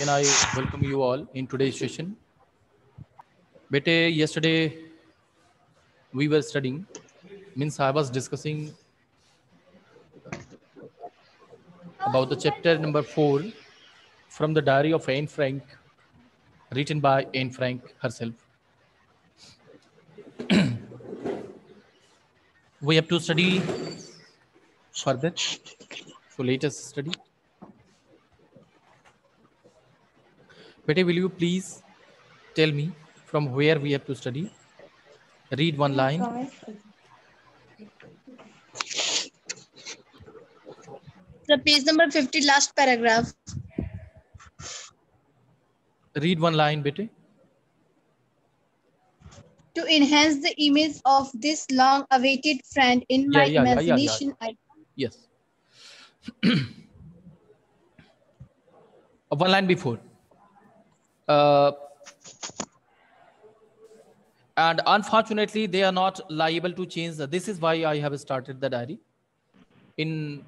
And I welcome you all in today's session. Bete, yesterday we were studying, means I was discussing about the chapter number 4 from the diary of Anne Frank, written by Anne Frank herself. We have to study further, so let us study. Bete, will you please tell me from where we have to study? Read one line. The page number 50, last paragraph. Read one line, Bete. To enhance the image of this long-awaited friend in my imagination, Yes. One line before. And unfortunately, they are not liable to change. This is why I have started the diary. In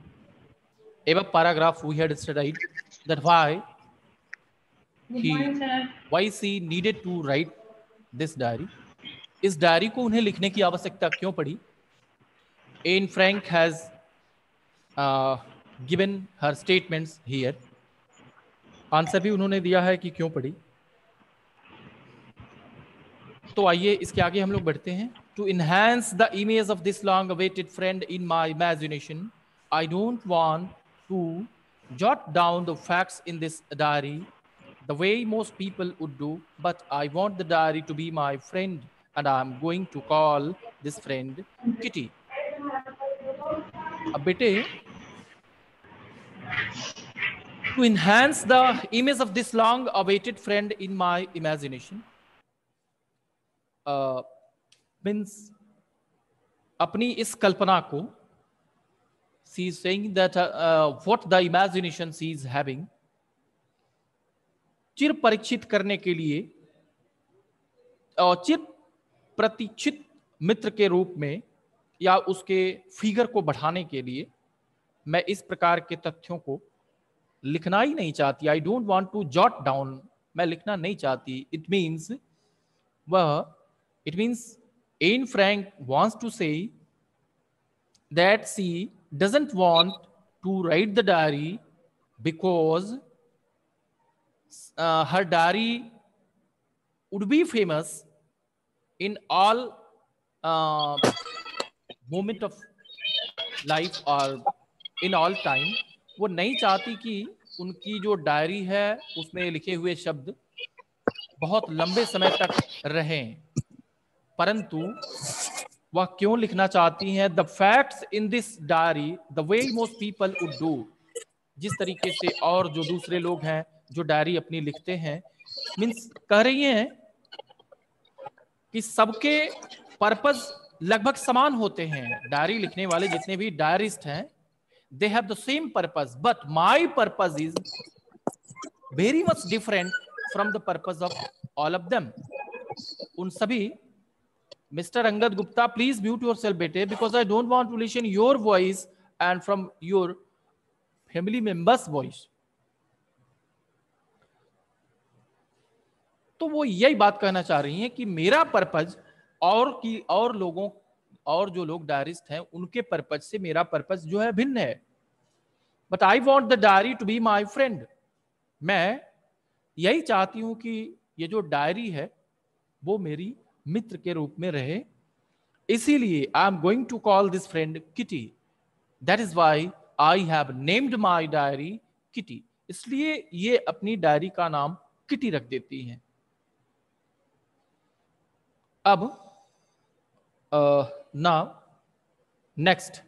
above paragraph, we had studied that why she needed to write this diary. इस diary को उन्हें लिखने की आवश्यकता क्यों पड़ी? Anne Frank has given her statements here. Answer भी उन्होंने दिया है कि क्यों पड़ी. तो आइए इसके आगे हम लोग बढ़ते हैं. To enhance the image of this long-awaited friend in my imagination, I don't want to jot down the facts in this diary the way most people would do, but I want the diary to be my friend, and I'm going to call this friend Kitty. अब बेटे, to enhance the image of this long-awaited friend in my imagination, means अपनी इस कल्पना को, she is saying that what the imagination she is having, चिर परीक्षित करने के लिए और चिर प्रतीक्षित मित्र के रूप में या उसके फिगर को बढ़ाने के लिए मैं इस प्रकार के तथ्यों को लिखना ही नहीं चाहती. I don't want to jot down, मैं लिखना नहीं चाहती. It means Anne Frank wants to say that she doesn't want to write the diary because her diary would be famous in all moment of life or in all time. वो नहीं चाहती कि उनकी जो डायरी है उसमें लिखे हुए शब्द बहुत लंबे समय तक रहें. परंतु वह क्यों लिखना चाहती हैं? The facts in this diary the way most people would do, जिस तरीके से और जो दूसरे लोग हैं जो डायरी अपनी लिखते हैं. मीन्स कह रही हैं कि सबके पर्पस लगभग समान होते हैं. डायरी लिखने वाले जितने भी डायरिस्ट हैं, they have the same purpose, but my purpose is very much different from the purpose of all of them. उन सभी, Mr. Angad Gupta, please mute yourself बेटे, because I don't want to listen your voice and from your family members voice. तो वो यही बात कहना चाह रही हैं कि मेरा पर्पज और लोगों और जो लोग डायरिस्ट हैं उनके पर्पज से मेरा पर्पज जो है भिन्न है. But I want the diary to be my friend. मैं यही चाहती हूं कि ये जो डायरी है वो मेरी मित्र के रूप में रहे. इसीलिए I am going to call this friend Kitty. That is why I have named my diary Kitty. इसलिए ये अपनी डायरी का नाम किटी रख देती हैं. अब now next,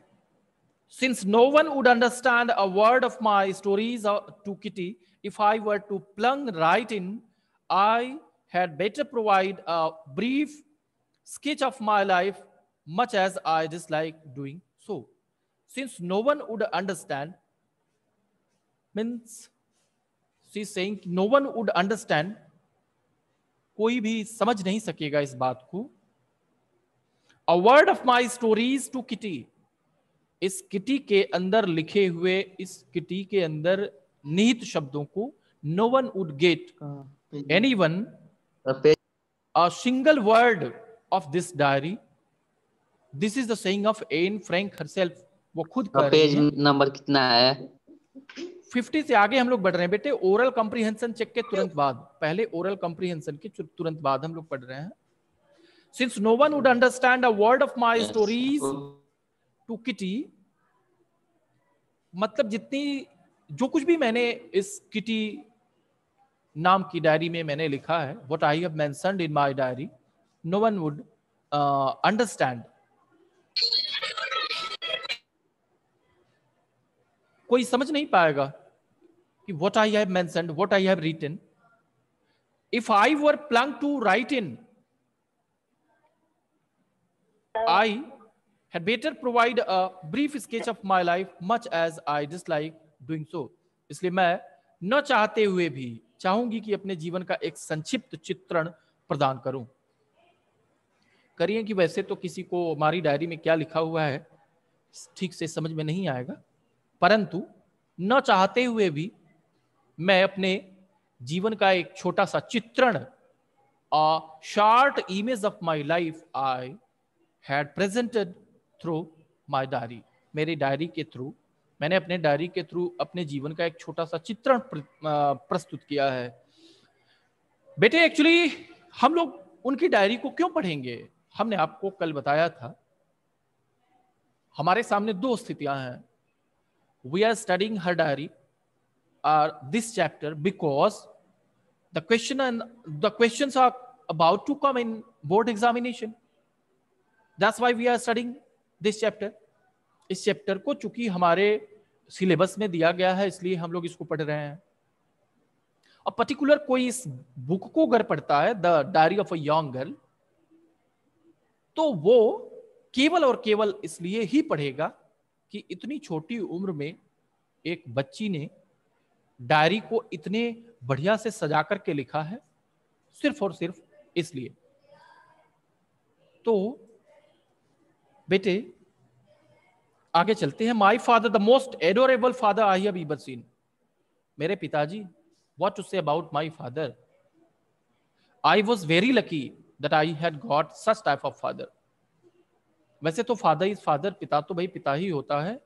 since no one would understand a word of my stories to Kitty if I were to plunge right in, I had better provide a brief sketch of my life, much as I dislike doing so. Since no one would understand, means she's saying no one would understand, कोई भी समझ नहीं सकेगा इस बात को. A word of my stories to Kitty. इस kitty के अंदर लिखे हुए, इस किटी के अंदर निहित शब्दों को no one would get anyone a single word of this diary. This is the saying of Anne Frank herself. वो खुद कह रही पेज हैं। नंबर कितना है? 50 से आगे हम लोग बढ़ रहे हैं बेटे। ओरल कॉम्प्रिहेंशन चेक के तुरंत बाद, पहले ओरल कॉम्प्रिहेंशन के तुरंत बाद हम लोग पढ़ रहे हैं। Since no one would understand a word of my stories to Kitty, मतलब जितनी जो कुछ भी मैंने इस किटी नाम की डायरी में मैंने लिखा है, what I have mentioned in my diary, no one would understand. कोई समझ नहीं पाएगा कि what I have mentioned, what I have written. If I were planned to write in, I had better provide a brief sketch of my life, much as I dislike doing so. इसलिए मैं न चाहते हुए भी चाहूंगी कि अपने जीवन का एक संक्षिप्त चित्रण प्रदान करूं। करिए कि वैसे तो किसी को हमारी डायरी में क्या लिखा हुआ है ठीक से समझ में नहीं आएगा, परंतु न चाहते हुए भी मैं अपने जीवन का एक छोटा सा चित्रण, a short image of my life I had presented through my diary. मेरी डायरी के थ्रू, मैंने अपने डायरी के थ्रू अपने जीवन का एक छोटा सा चित्रण प्रस्तुत किया है। बेटे एक्चुअली हम लोग उनकी डायरी को क्यों पढ़ेंगे? हमने आपको कल बताया था, हमारे सामने दो स्थितियां हैं। We are studying her diary और this chapter because the questions are about to come in board examination. That's why we are studying this chapter. इस चैप्टर को चूंकि हमारे सिलेबस में दिया गया है, इसलिए हम लोग इसको पढ़ रहे हैं। अब पर्टिकुलर कोई इस बुक को अगर पढ़ता है, the diary of a young girl, तो वो केवल और केवल इसलिए ही पढ़ेगा कि इतनी छोटी उम्र में एक बच्ची ने डायरी को इतने बढ़िया से सजा करके लिखा है, सिर्फ और सिर्फ इसलिए। तो बेटे आगे चलते हैं। My father the most adorable father I have ever seen. मेरे पिताजी, what to say about my father. I was very lucky that I had got such type of father. वैसे तो फादर इज फादर, पिता तो भाई पिता ही होता है,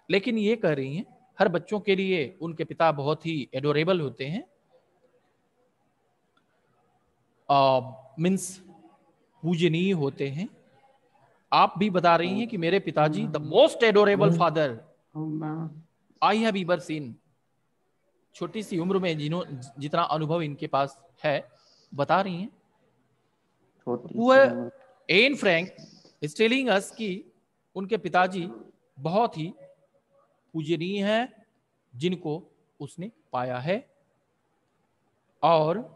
लेकिन ये कह रही हैं हर बच्चों के लिए उनके पिता बहुत ही एडोरेबल होते हैं, मीन्स पूजनीय होते हैं। आप भी बता रही हैं कि मेरे पिताजी the most adorable father I have ever scene. छोटी सी उम्र में जितना अनुभव इनके पास है, बता रही हैं। N Frank is telling us कि उनके पिताजी बहुत ही पूजनीय हैं, जिनको उसने पाया है। और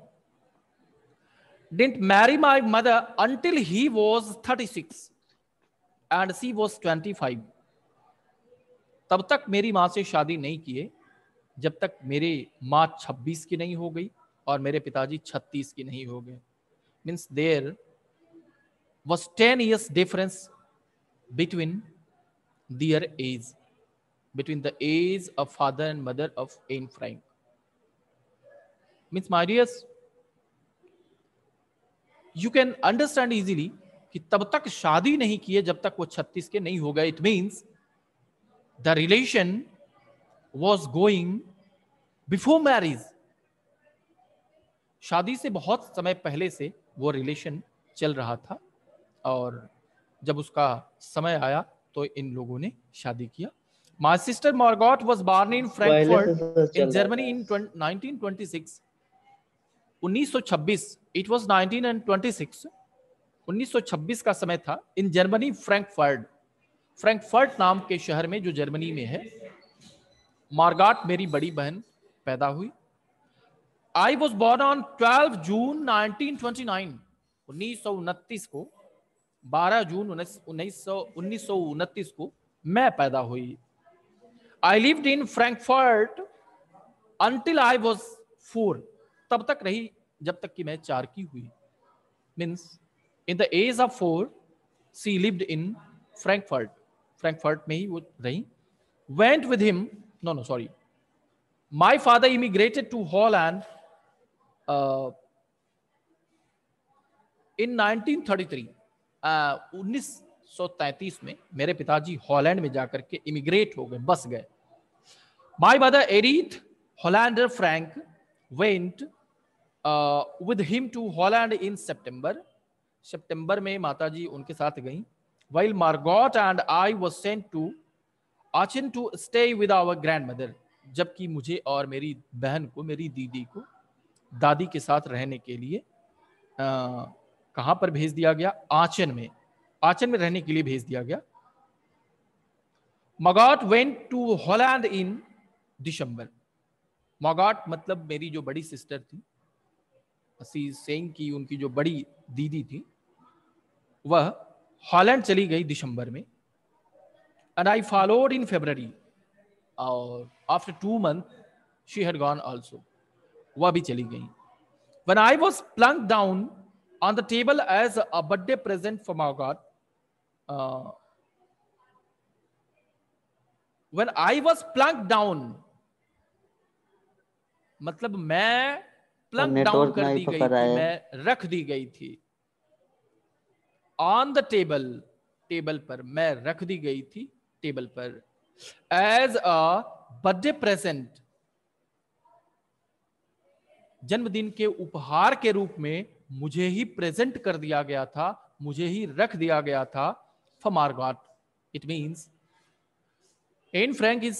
didn't marry my mother until he was 36 and she was 25. तब तक मेरी मां से शादी नहीं किए जब तक मेरी मां 26 की नहीं हो गई और मेरे पिताजी 36 की नहीं हो गए। Means there was 10 years difference between their age, between the age of father and mother of Anne Frank. Means my dears, you can understand easily कि तब तक शादी नहीं किए जब तक वो 36 के नहीं हो गए। It means the relation was going before marriage. शादी से बहुत समय पहले से वो रिलेशन चल रहा था, और जब उसका समय आया तो इन लोगों ने शादी किया। My sister Margot was born in Frankfurt in Germany in 1926. 1926, it was 1926. 1926 का समय था। इन जर्मनी फ्रैंकफर्ट नाम के शहर में, जो जर्मनी में है, मार्गाट मेरी बड़ी बहन पैदा हुई। I was born on 12 जून 1929. 1929 को 12 जून 1929 को मैं पैदा हुई। I lived in Frankfurt until I was 4. तब तक रही जब तक कि मैं 4 की हुई। Means in the age of 4 she lived in Frankfurt. Frankfurt में ही वो रही। Went with him, no sorry, My father immigrated to Holland in 1933. 1933 में मेरे पिताजी हॉलैंड में जाकर के इमिग्रेट हो गए, बस गए. My mother Edith Hollander Frank went with him to Holland in September. सितंबर में माताजी उनके साथ गईं. While Margot and I was sent to Aachen to stay with our grandmother. जबकि मुझे और मेरी बहन को, मेरी दीदी को दादी के साथ रहने के लिए कहां पर भेज दिया गया? आचन में. आचन में रहने के लिए भेज दिया गया. Margot went to Holland in December. Margot मतलब मेरी जो बड़ी सिस्टर थी, सेइंग की उनकी जो बड़ी दीदी थी, वह हॉलैंड चली गई दिसंबर में. And I followed in February. और after 2 months she had gone also. वह भी चली गई. When I was plunked down on the table as a birthday present for Margot, when I was plunked down, मतलब मैं प्लंक डाउन कर दी गई थी, मैं रख दी गई थी. ऑन द टेबल, टेबल पर मैं रख दी गई थी, टेबल पर. एज अ बर्थडे प्रेजेंट, जन्मदिन के उपहार के रूप में मुझे ही प्रेजेंट कर दिया गया था, मुझे ही रख दिया गया था. For Margot. It means Anne Frank is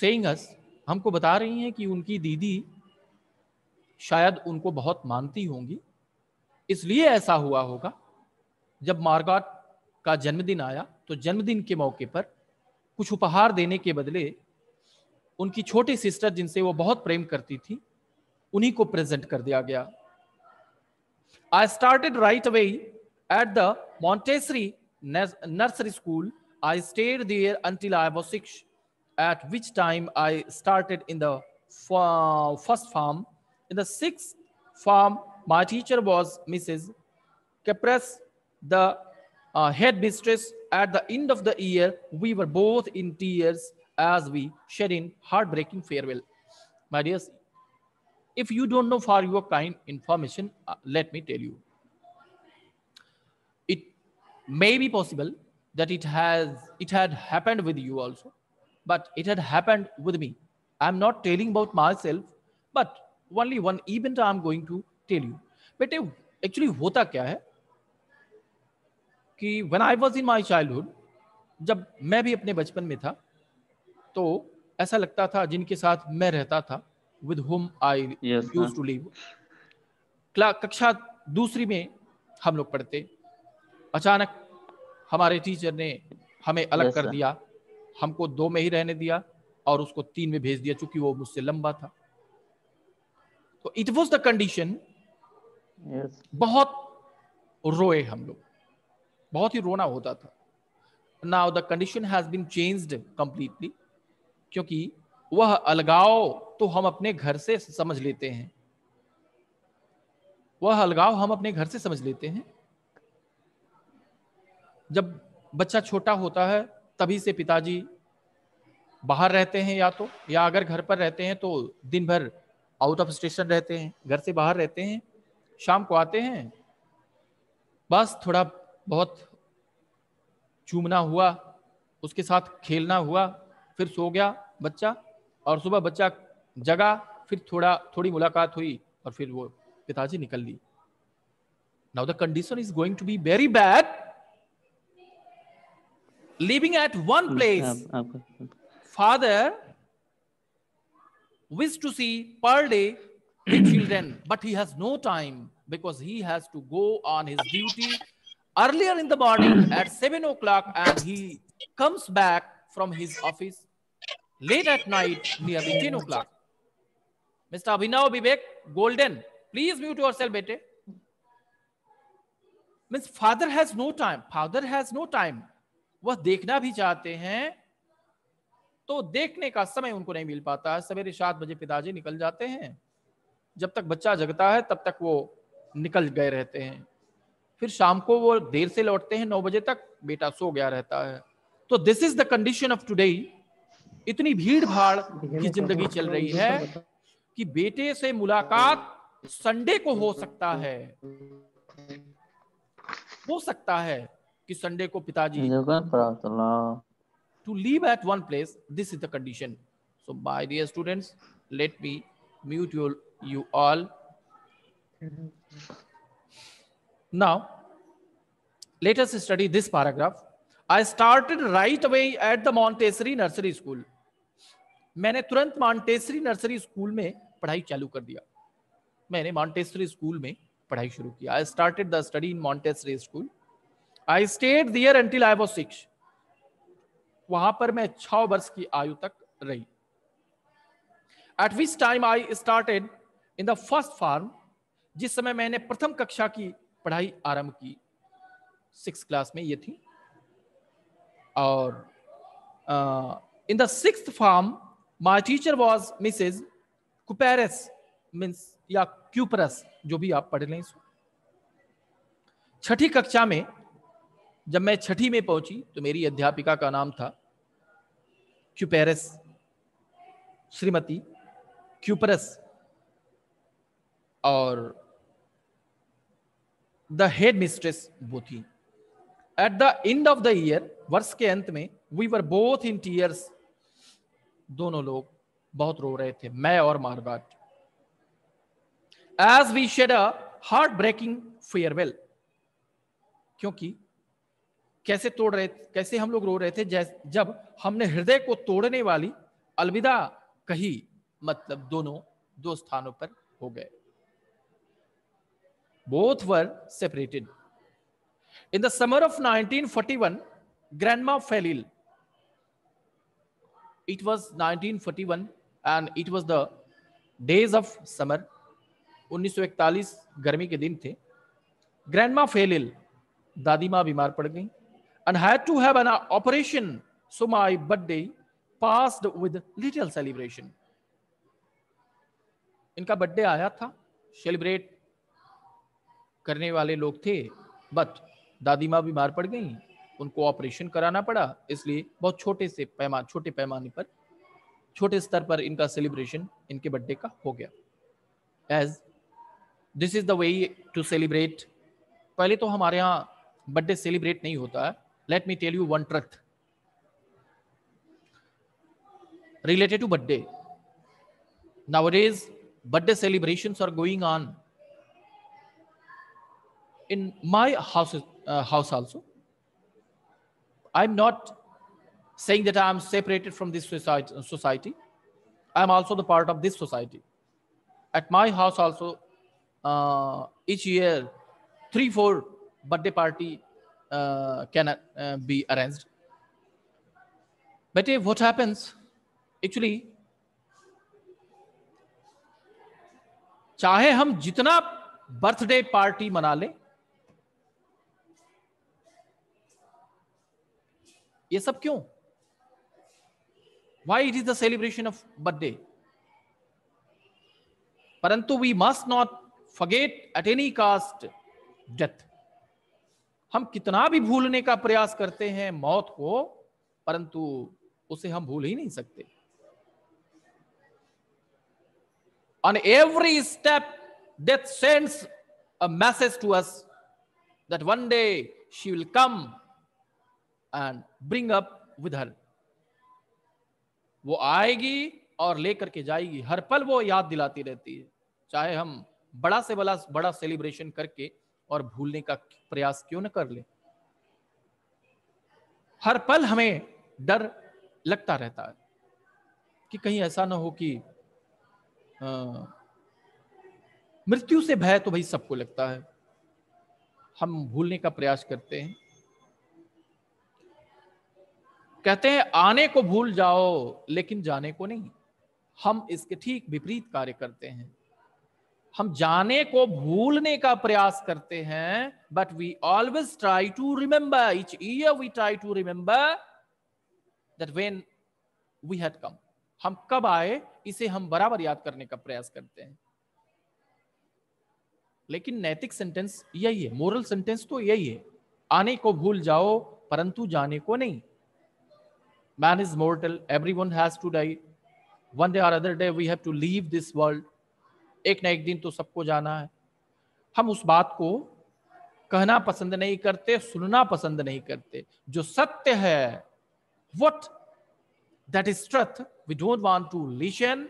saying us, हमको बता रही हैं कि उनकी दीदी शायद उनको बहुत मानती होंगी, इसलिए ऐसा हुआ होगा. जब मार्गॉट का जन्मदिन आया तो जन्मदिन के मौके पर कुछ उपहार देने के बदले उनकी छोटी सिस्टर, जिनसे वो बहुत प्रेम करती थी, उन्हीं को प्रेजेंट कर दिया गया. I started right away at the Montessori nursery school. I stayed there until I was 6, at which time I started in the first farm. In the 6th farm, my teacher was Mrs. Capres, the head mistress. At the end of the year, we were both in tears as we shed in heartbreaking farewell. My dears, if you don't know, for your kind information, let me tell you. It may be possible that it had happened with you also, but it had happened with me. I'm not telling about myself, but only one event I'm going to tell you. बेटे actually होता क्या है कि when I was in my childhood, जब मैं भी अपने बचपन में था, तो ऐसा लगता था जिनके साथ मैं रहता था, with whom I used to live. कक्षा दूसरी में हम लोग पढ़ते, अचानक हमारे टीचर ने हमें अलग कर दिया, हमको 2 में ही रहने दिया और उसको 3 में भेज दिया, चूंकि वो मुझसे लंबा था. तो इट वॉज द कंडीशन. बहुत रोए हम लोग, बहुत ही रोना होता था. Now the condition has been changed completely, क्योंकि वह अलगाव तो हम अपने घर से समझ लेते हैं, वह अलगाव हम अपने घर से समझ लेते हैं. जब बच्चा छोटा होता है तभी से पिताजी बाहर रहते हैं, या अगर घर पर रहते हैं तो दिन भर आउट ऑफ स्टेशन रहते हैं, घर से बाहर रहते हैं. शाम को आते हैं, बस थोड़ा बहुत चूमना हुआ, उसके साथ खेलना हुआ, फिर सो गया बच्चा, और सुबह बच्चा जगा, फिर थोड़ी मुलाकात हुई और फिर वो पिताजी निकल ली. Now the condition is going to be very bad. Living at one place, father wishes to see per day with children, but he has no time because he has to go on his duty earlier in the morning at 7 o'clock, and he comes back from his office late at night, nearly 10 o'clock. Mr. Abhinav Vivek Golden, please mute yourself, bete. Means father has no time. Father has no time. वह देखना भी चाहते हैं तो देखने का समय उनको नहीं मिल पाता है. सवेरे 7 बजे पिताजी निकल जाते हैं, जब तक बच्चा जगता है तब तक वो निकल गए रहते हैं. फिर शाम को वो देर से लौटते हैं, 9 बजे तक बेटा सो गया रहता है. तो this is the condition of today. इतनी भीड़ भाड़ की जिंदगी चल रही है कि बेटे से मुलाकात संडे को हो सकता है कि संडे को पिताजी to leave at one place. This is the condition. So my dear students, let me mute you all. Now let us study this paragraph. I started right away at the Montessori Nursery School. मैंने तुरंत Montessori nursery school में पढ़ाई चालू कर दिया. मैंने Montessori school में पढ़ाई शुरू किया. I started the study in Montessori school. I stayed there until I was 6. वहां पर मैं 6 वर्ष की आयु तक रही. At which time I started in the first form. जिस समय मैंने प्रथम कक्षा की पढ़ाई आरंभ की, 6th क्लास में ये थी. और in the 6th form my teacher was Mrs. Kuperes, means या क्यूपरस, जो भी आप पढ़ लें इसको. 6ठी कक्षा में जब मैं 6ठी में पहुंची तो मेरी अध्यापिका का नाम था क्यूपेरस, श्रीमती क्यूपरस. और द हेड मिस्ट्रेस वो थी. At the end of the year, वर्ष के अंत में, we were both in tears. दोनों लोग बहुत रो रहे थे, मैं और Margaret. As we shed a heart breaking farewell. क्योंकि कैसे हम लोग रो रहे थे जब हमने हृदय को तोड़ने वाली अलविदा कही. मतलब दोनों दो स्थानों पर हो गए. Both were separated. In the summer of 1941, grandma fell ill. It was 1941 and it was the days of summer. 1941 गर्मी के दिन थे. Grandma fell ill. दादी माँ बीमार पड़ गई. And had to have an operation. So my birthday passed with little celebration. इनका बर्थडे आया था, सेलिब्रेट करने वाले लोग थे, बट दादी माँ बीमार पड़ गई, उनको ऑपरेशन कराना पड़ा, इसलिए बहुत छोटे पैमाने पर, छोटे स्तर पर इनका सेलिब्रेशन इनके बर्थडे का हो गया. As this is the way to celebrate. पहले तो हमारे यहाँ बर्थडे सेलिब्रेट नहीं होता है. Let me tell you one truth related to birthday. Nowadays, birthday celebrations are going on in my house also. I'm not saying that I'm separated from this society. I'm also the part of this society. At my house also, each year, 3-4 birthday party can be arranged. But what happens? Actually, चाहे हम जितना birthday party मना लें, ये सब क्यों? Why it is the celebration of birthday? परंतु we must not forget at any cost death. हम कितना भी भूलने का प्रयास करते हैं मौत को, परंतु उसे हम भूल ही नहीं सकते. On every step, death sends a message to us that one day she will come and bring up with her. वो आएगी और लेकर के जाएगी. हर पल वो याद दिलाती रहती है, चाहे हम बड़ा से बड़ा सेलिब्रेशन करके और भूलने का प्रयास क्यों न कर ले. हर पल हमें डर लगता रहता है कि कहीं ऐसा ना हो कि मृत्यु से भय तो भाई सबको लगता है. हम भूलने का प्रयास करते हैं. कहते हैं आने को भूल जाओ लेकिन जाने को नहीं. हम इसके ठीक विपरीत कार्य करते हैं. हम जाने को भूलने का प्रयास करते हैं, but we always try to remember. Each year we try to remember that when we had come. हम कब आए इसे हम बराबर याद करने का प्रयास करते हैं. लेकिन नैतिक सेंटेंस यही है, मोरल सेंटेंस तो यही है, आने को भूल जाओ परंतु जाने को नहीं. Man is mortal, everyone has to die, one day or other day we have to leave this world. एक ना एक दिन तो सबको जाना है. हम उस बात को कहना पसंद नहीं करते, सुनना पसंद नहीं करते. जो सत्य है, what that is truth, we don't want to listen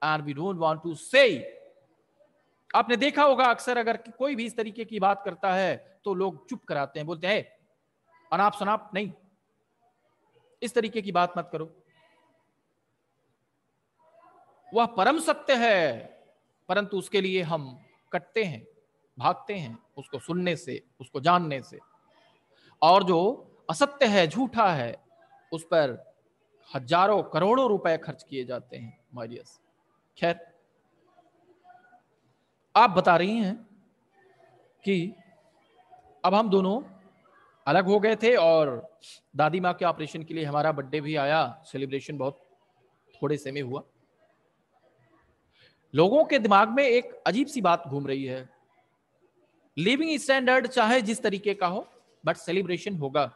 and we don't want to say. आपने देखा होगा अक्सर अगर कोई भी इस तरीके की बात करता है तो लोग चुप कराते हैं, बोलते हैं अनाप शनाप नहीं, इस तरीके की बात मत करो. वह परम सत्य है, परंतु उसके लिए हम कटते हैं, भागते हैं उसको सुनने से, उसको जानने से. और जो असत्य है, झूठा है, उस पर हजारों करोड़ों रुपए खर्च किए जाते हैं माय डियर्स. खैर, आप बता रही हैं कि अब हम दोनों अलग हो गए थे और दादी माँ के ऑपरेशन के लिए हमारा बर्थडे भी आया, सेलिब्रेशन बहुत थोड़े से में हुआ. लोगों के दिमाग में एक अजीब सी बात घूम रही है, लिविंग स्टैंडर्ड चाहे जिस तरीके का हो, बट सेलिब्रेशन होगा.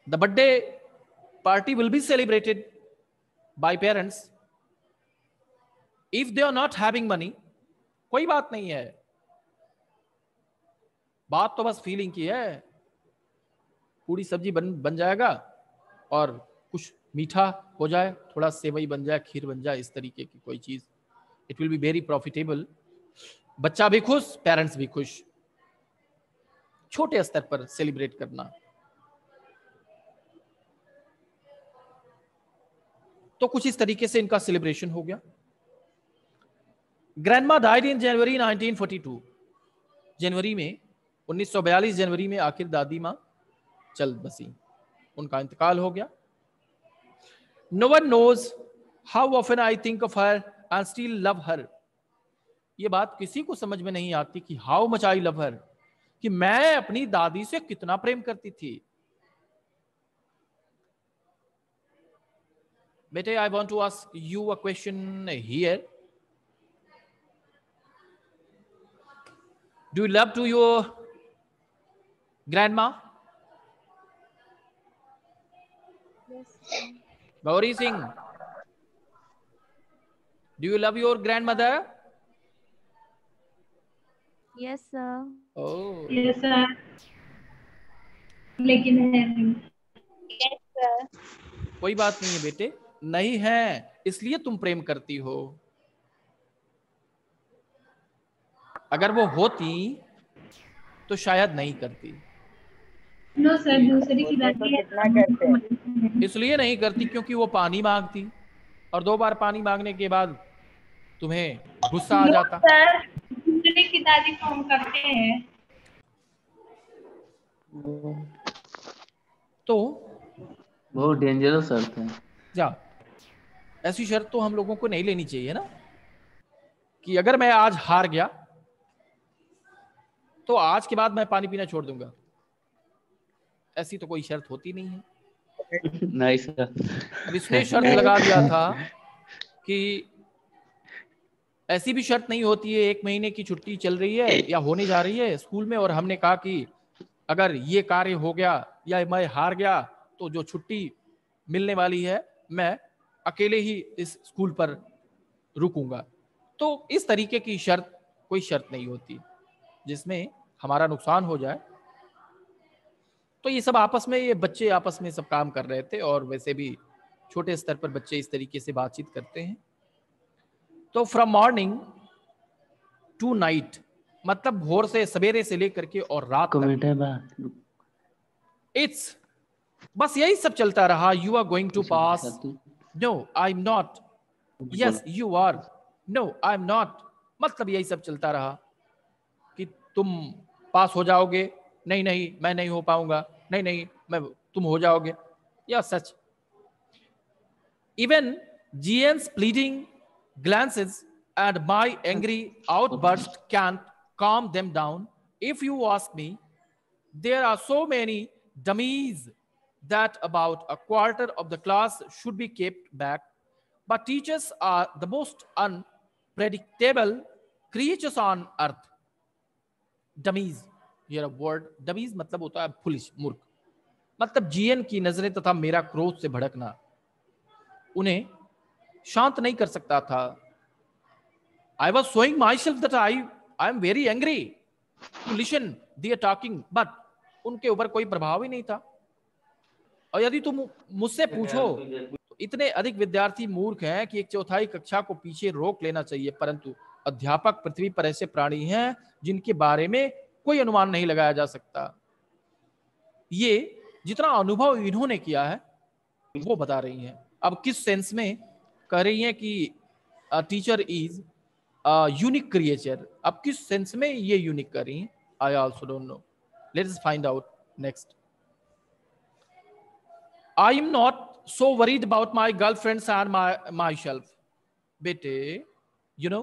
The birthday party will be celebrated by parents. If they are not having money, कोई बात नहीं है, बात तो बस फीलिंग की है. पूरी सब्जी बन जाएगा और कुछ मीठा हो जाए, थोड़ा सेवई बन जाए, खीर बन जाए, इस तरीके की कोई चीज. It will be very profitable. बच्चा भी खुश, पेरेंट्स भी खुश. छोटे स्तर पर सेलिब्रेट करना. तो कुछ इस तरीके से इनका सेलिब्रेशन हो गया. ग्रैंडमा डाइड इन जनवरी 1942. जनवरी में 1942 जनवरी में आखिर दादी मां चल बसी, उनका इंतकाल हो गया. No one knows how often I think of her and still love her. ये बात किसी को समझ में नहीं आती कि how much I love her, कि मैं अपनी दादी से कितना प्रेम करती थी. बेटे, I want to ask you a question here. Do you love to your grandma? Yes. Gauri Singh, do you love your grandmother? Yes, sir. Oh. Yes, sir. लेकिन है नहीं. Yes, sir. कोई बात नहीं है बेटे, नहीं है इसलिए तुम प्रेम करती हो. अगर वो होती तो शायद नहीं करती. नो सर, दूसरे की दादी कितना करते हैं. इसलिए नहीं करती क्योंकि वो पानी मांगती, और 2 बार पानी मांगने के बाद तुम्हें गुस्सा आ जाता. सर, दूसरे की दादी को हम करते हैं. तो बहुत डेंजरस शर्त है. जा, ऐसी शर्त तो हम लोगों को नहीं लेनी चाहिए ना, कि अगर मैं आज हार गया तो आज के बाद मैं पानी पीना छोड़ दूंगा. ऐसी तो कोई शर्त होती नहीं है. नहीं सर. अब इसने शर्त लगा दिया था कि ऐसी भी शर्त नहीं होती है, 1 महीने की छुट्टी चल रही है या होने जा रही है स्कूल में, और हमने कहा कि अगर ये कार्य हो गया या मैं हार गया तो जो छुट्टी मिलने वाली है मैं अकेले ही इस स्कूल पर रुकूंगा. तो इस तरीके की शर्त कोई शर्त नहीं होती जिसमें हमारा नुकसान हो जाए. तो ये सब आपस में, ये बच्चे आपस में सब काम कर रहे थे, और वैसे भी छोटे स्तर पर बच्चे इस तरीके से बातचीत करते हैं. तो फ्रॉम मॉर्निंग टू नाइट, मतलब भोर से, सवेरे से लेकर के और रात तक, इट्स बस यही सब चलता रहा. You are going to pass, no I am not, yes you are, no I am not, मतलब यही सब चलता रहा कि तुम पास हो जाओगे, नहीं नहीं मैं नहीं हो पाऊंगा, नहीं नहीं मैं, तुम हो जाओगे, या सच. Even Jian's pleading glances and my angry outburst can't calm them down. If you ask me, there are so many dummies that about a quarter of the class should be kept back, but teachers are the most unpredictable creatures on earth. Dummies, here a word. Dummies मतलब होता है foolish, मूर्ख. मतलब GN की नजरें तथा मेरा क्रोध से भड़कना उन्हें शांत नहीं कर सकता था। I was showing myself that I am very angry to listen they are talking, but उनके ऊपर कोई प्रभाव ही नहीं था। और यदि तुम मुझसे पूछो तो इतने अधिक विद्यार्थी मूर्ख हैं कि 1/4 कक्षा को पीछे रोक लेना चाहिए, परंतु अध्यापक पृथ्वी पर ऐसे प्राणी हैं जिनके बारे में कोई अनुमान नहीं लगाया जा सकता। ये जितना अनुभव इन्होंने किया है वो बता रही हैं। अब किस सेंस में कह रही हैं कि टीचर इज यूनिक क्रिएचर, अब किस सेंस में ये यूनिक कर रही हैं, I also don't know. Let us find out next. I am not so worried about my girlfriends and myself. Bete, you know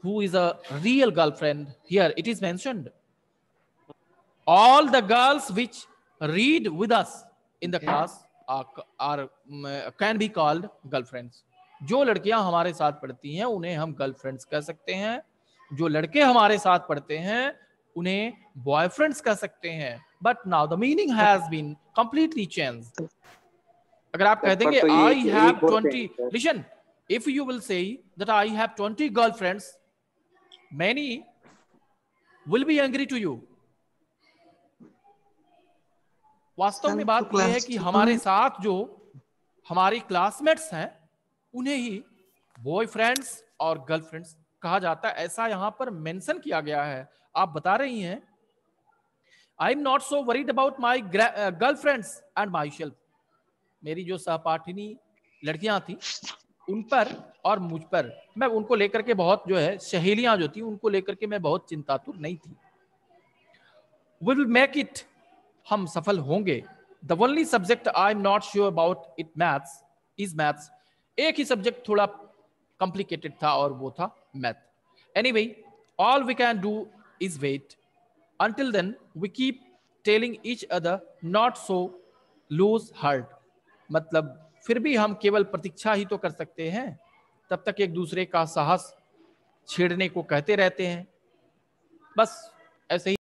who is a real girlfriend? Here it is mentioned. All the girls which read with us in the class are can be called girlfriends. जो लड़कियां हमारे साथ पढ़ती हैं उन्हें हम girlfriends कह सकते हैं, जो लड़के हमारे साथ पढ़ते हैं उन्हें बॉयफ्रेंड्स कह सकते हैं। But now the meaning has been completely changed. अगर आप कह देंगे I have 20, listen, if you will say that I have 20 girlfriends, many will be angry to you. वास्तव में बात यह है कि हमारे साथ जो हमारे क्लासमेट्स हैं उन्हें ही बॉयफ्रेंड्स और गर्लफ्रेंड्स कहा जाता है, ऐसा यहां पर मेंशन किया गया है। आप बता रही हैं आई am not so worried about my girlfriends and my self. मेरी जो सहपाठिनी लड़कियां थी उन पर और मुझ पर, मैं उनको लेकर के बहुत जो है सहेलियां जो थी उनको लेकर के मैं बहुत चिंतातुर नहीं थी। We will make it, हम सफल होंगे। The only subject I am not sure about it maths is maths। एक ही सब्जेक्ट थोड़ा कॉम्प्लिकेटेड था और वो था math. Anyway, all we can do is wait. Until then, we keep telling each other not so lose heart। मतलब फिर भी हम केवल प्रतीक्षा ही तो कर सकते हैं, तब तक एक दूसरे का साहस छेड़ने को कहते रहते हैं। बस ऐसे ही